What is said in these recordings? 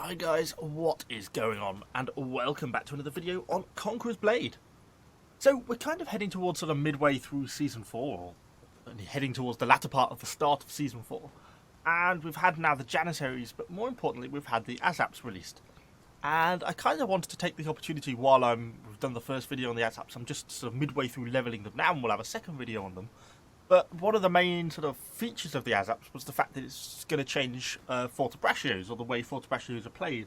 Hi guys, what is going on? And welcome back to another video on Conqueror's Blade. So we're kind of heading towards sort of midway through Season 4, or heading towards the latter part of the start of Season 4. And we've had now the Janissaries, but more importantly we've had the Azaps released. And I kind of wanted to take the opportunity while we've done the first video on the Azaps. I'm just sort of midway through leveling them now and we'll have a second video on them. But one of the main sort of features of the Azaps was the fact that it's going to change Fortebraccios, or the way Fortebraccios are played.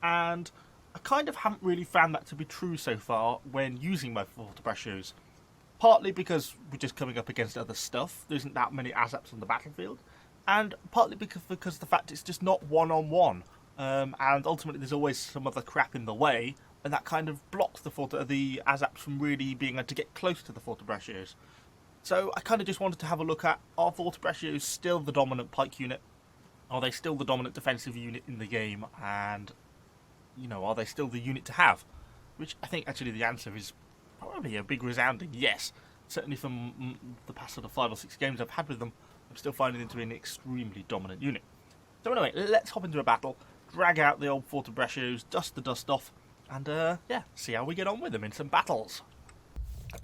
And I kind of haven't really found that to be true so far when using my Fortebraccios. Partly because we're just coming up against other stuff, there isn't that many Azaps on the battlefield. And partly because of the fact it's just not one-on-one. And ultimately there's always some other crap in the way, and that kind of blocks the Azaps from really being able to get close to the Fortebraccios. So I kind of just wanted to have a look at, are Fortebraccios still the dominant pike unit? Are they still the dominant defensive unit in the game? And, you know, are they still the unit to have? Which I think actually the answer is probably a big resounding yes. Certainly from the past sort of 5 or 6 games I've had with them, I'm still finding them to be an extremely dominant unit. So anyway, let's hop into a battle, drag out the old Fortebraccios, dust the dust off, and yeah, see how we get on with them in some battles.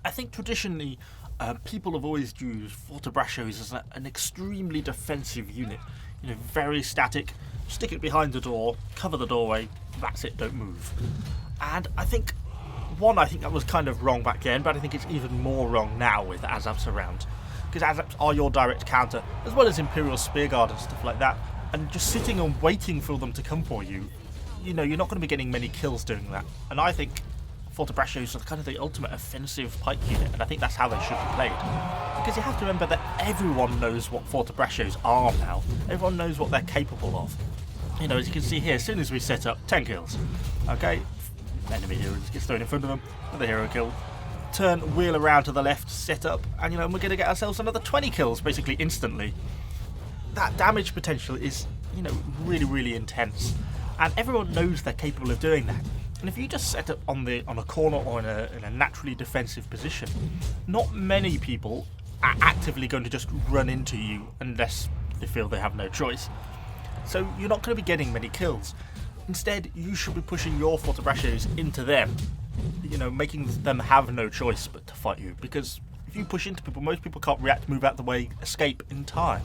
I think traditionally, people have always used Fortebraccios as an extremely defensive unit. You know, very static, stick it behind the door, cover the doorway, that's it, don't move. And I think that was kind of wrong back then, but I think it's even more wrong now with Azaps around. Because Azaps are your direct counter, as well as Imperial Spearguard and stuff like that. And just sitting and waiting for them to come for you, you know, you're not going to be getting many kills doing that. And I think Fortebraccios are kind of the ultimate offensive pike unit, and I think that's how they should be played. Because you have to remember that everyone knows what Fortebraccios are now. Everyone knows what they're capable of. You know, as you can see here, as soon as we set up, 10 kills. Okay, enemy hero just gets thrown in front of them, another hero kill. Turn, wheel around to the left, set up, and you know, we're going to get ourselves another 20 kills basically instantly. That damage potential is, you know, really, really intense. And everyone knows they're capable of doing that. And if you just set up on a corner or in a naturally defensive position, not many people are actively going to just run into you unless they feel they have no choice. So you're not going to be getting many kills. Instead, you should be pushing your Fortebraccios into them, you know, making them have no choice but to fight you. Because if you push into people, most people can't react, move out the way, escape in time.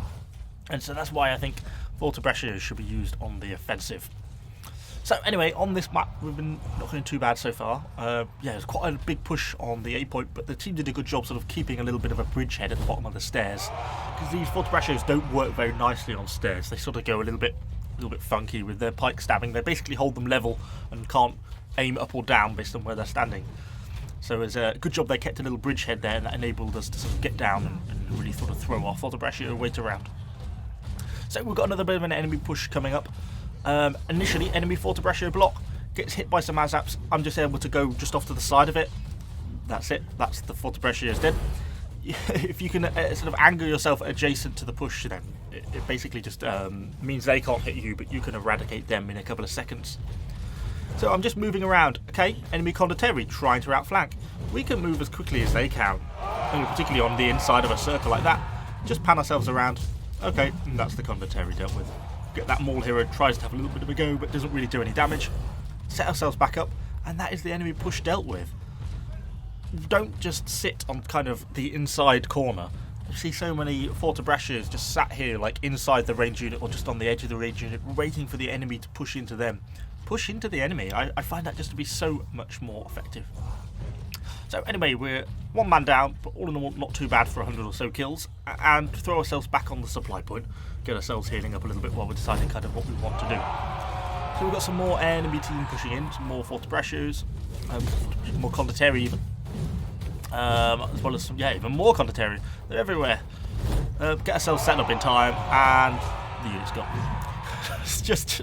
And so that's why I think Fortebraccios should be used on the offensive. So anyway, on this map, we've been not doing too bad so far. Yeah, it's quite a big push on the A point, but the team did a good job sort of keeping a little bit of a bridgehead at the bottom of the stairs. Because these Fortebraccios don't work very nicely on stairs. They sort of go a little bit funky with their pike stabbing. They basically hold them level and can't aim up or down based on where they're standing. So it's a good job they kept a little bridgehead there, and that enabled us to sort of get down and really sort of throw our Fortebraccio weight around. So we've got another bit of an enemy push coming up. Initially, enemy Fortebraccio block gets hit by some Azaps. I'm just able to go just off to the side of it. That's it. That's the Fortebraccio is dead. If you can sort of angle yourself adjacent to the push, then it basically just means they can't hit you, but you can eradicate them in a couple of seconds. So I'm just moving around. Okay, enemy Conqueror trying to outflank. We can move as quickly as they can, and particularly on the inside of a circle like that. Just pan ourselves around. Okay, and that's the Conqueror dealt with. Get that Maul hero, tries to have a little bit of a go, but doesn't really do any damage. Set ourselves back up, and that is the enemy push dealt with. Don't just sit on kind of the inside corner. You see so many Fortebraccios just sat here, like inside the range unit or just on the edge of the range unit, waiting for the enemy to push into them. Push into the enemy. I find that just to be so much more effective. So anyway, we're one man down, but all in all, not too bad for 100 or so kills, and throw ourselves back on the supply point, get ourselves healing up a little bit while we're deciding kind of what we want to do. So we've got some more enemy team pushing in, some more Fortebraccios, more Conqueror even, as well as some, yeah, even more Conqueror. They're everywhere. Get ourselves set up in time, and the unit's gone. It's just,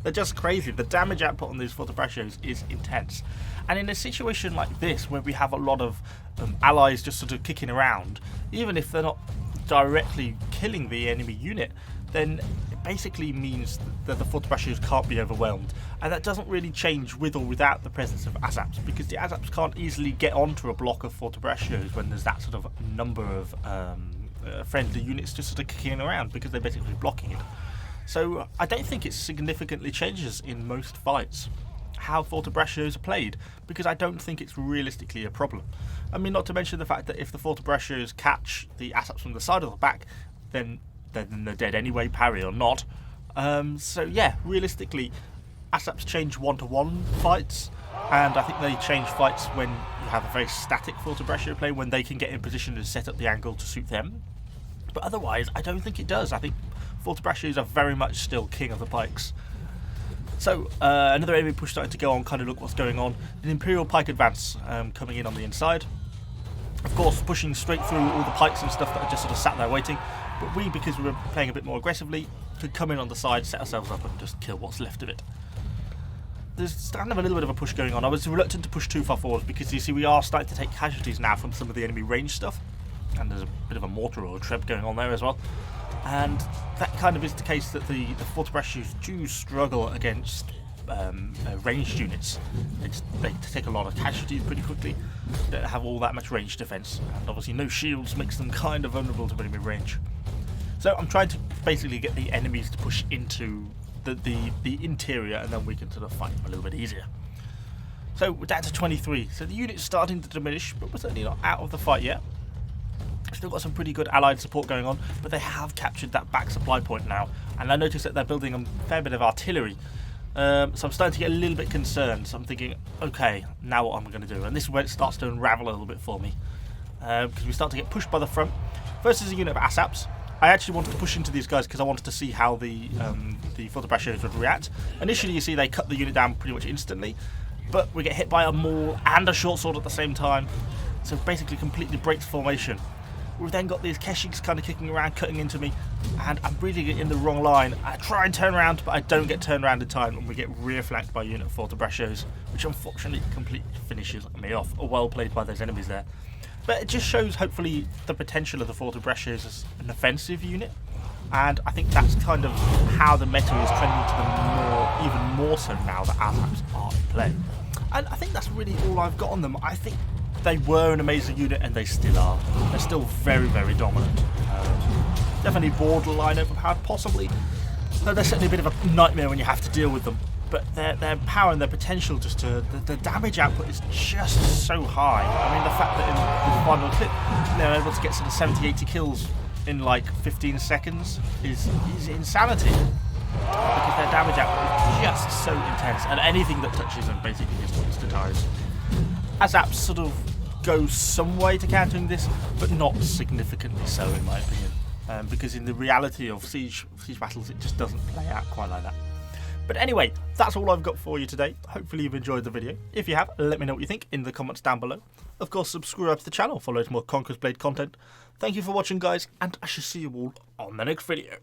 they're just crazy. The damage output on these Fortebraccios is intense. And in a situation like this, where we have a lot of allies just sort of kicking around, even if they're not directly killing the enemy unit, then it basically means that the Fortebraccios can't be overwhelmed. And that doesn't really change with or without the presence of Azaps, because the Azaps can't easily get onto a block of Fortebraccios when there's that sort of number of friendly units just sort of kicking around, because they're basically blocking it. So I don't think it significantly changes in most fights how Fortebraccios are played, because I don't think it's realistically a problem. I mean, not to mention the fact that if the Fortebraccios catch the Azaps from the side or the back, then they're dead anyway, parry or not. So yeah, realistically, Azaps change 1-to-1 fights, and I think they change fights when you have a very static Fortebraccio play, when they can get in position and set up the angle to suit them. But otherwise, I don't think it does. I think Fortebraccios are very much still king of the pikes. So, another enemy push starting to go on, kind of look what's going on. An Imperial Pike advance coming in on the inside. Of course, pushing straight through all the pikes and stuff that are just sort of sat there waiting. But we, because we were playing a bit more aggressively, could come in on the side, set ourselves up and just kill what's left of it. There's kind of a little bit of a push going on. I was reluctant to push too far forward because, you see, we are starting to take casualties now from some of the enemy range stuff. And there's a bit of a mortar or a treb going on there as well. And that kind of is the case that the Fortebraccios do struggle against ranged units. They take a lot of casualties pretty quickly. They don't have all that much range defense, and obviously no shields makes them kind of vulnerable to enemy range. So I'm trying to basically get the enemies to push into the interior, and then we can sort of fight them a little bit easier. So we're down to 23. So the unit's starting to diminish, but we're certainly not out of the fight yet. Still got some pretty good allied support going on, but they have captured that back supply point now, and I noticed that they're building a fair bit of artillery. So I'm starting to get a little bit concerned. So I'm thinking, okay, now what am I going to do? And this is where it starts to unravel a little bit for me, because we start to get pushed by the front. First is a unit of Azaps. I actually wanted to push into these guys because I wanted to see how the Fortebraccios would react. Initially, you see they cut the unit down pretty much instantly, but we get hit by a maul and a short sword at the same time, so basically completely breaks formation. We've then got these Keshiks kind of kicking around, cutting into me, and I'm really in the wrong line. I try and turn around, but I don't get turned around in time, and we get rear flanked by a unit of Fortebraccios, which unfortunately completely finishes me off. Well played by those enemies there. But it just shows, hopefully, the potential of the Fortebraccios as an offensive unit, and I think that's kind of how the meta is trending to them even more so now that Azaps are in play. And I think that's really all I've got on them. I think they were an amazing unit, and they still are. They're still very, very dominant. Definitely borderline overpowered, possibly. Though they're certainly a bit of a nightmare when you have to deal with them. But their power and their potential, the damage output is just so high. I mean, the fact that in the final clip they're able to get sort of 70-80 kills in like 15 seconds is insanity. Because their damage output is just so intense, and anything that touches them basically just insta-dies. Azaps sort of goes some way to countering this, but not significantly so in my opinion. Because in the reality of siege battles, it just doesn't play out quite like that. But anyway, that's all I've got for you today. Hopefully you've enjoyed the video. If you have, let me know what you think in the comments down below. Of course, subscribe to the channel, follow more Conqueror's Blade content. Thank you for watching, guys, and I shall see you all on the next video.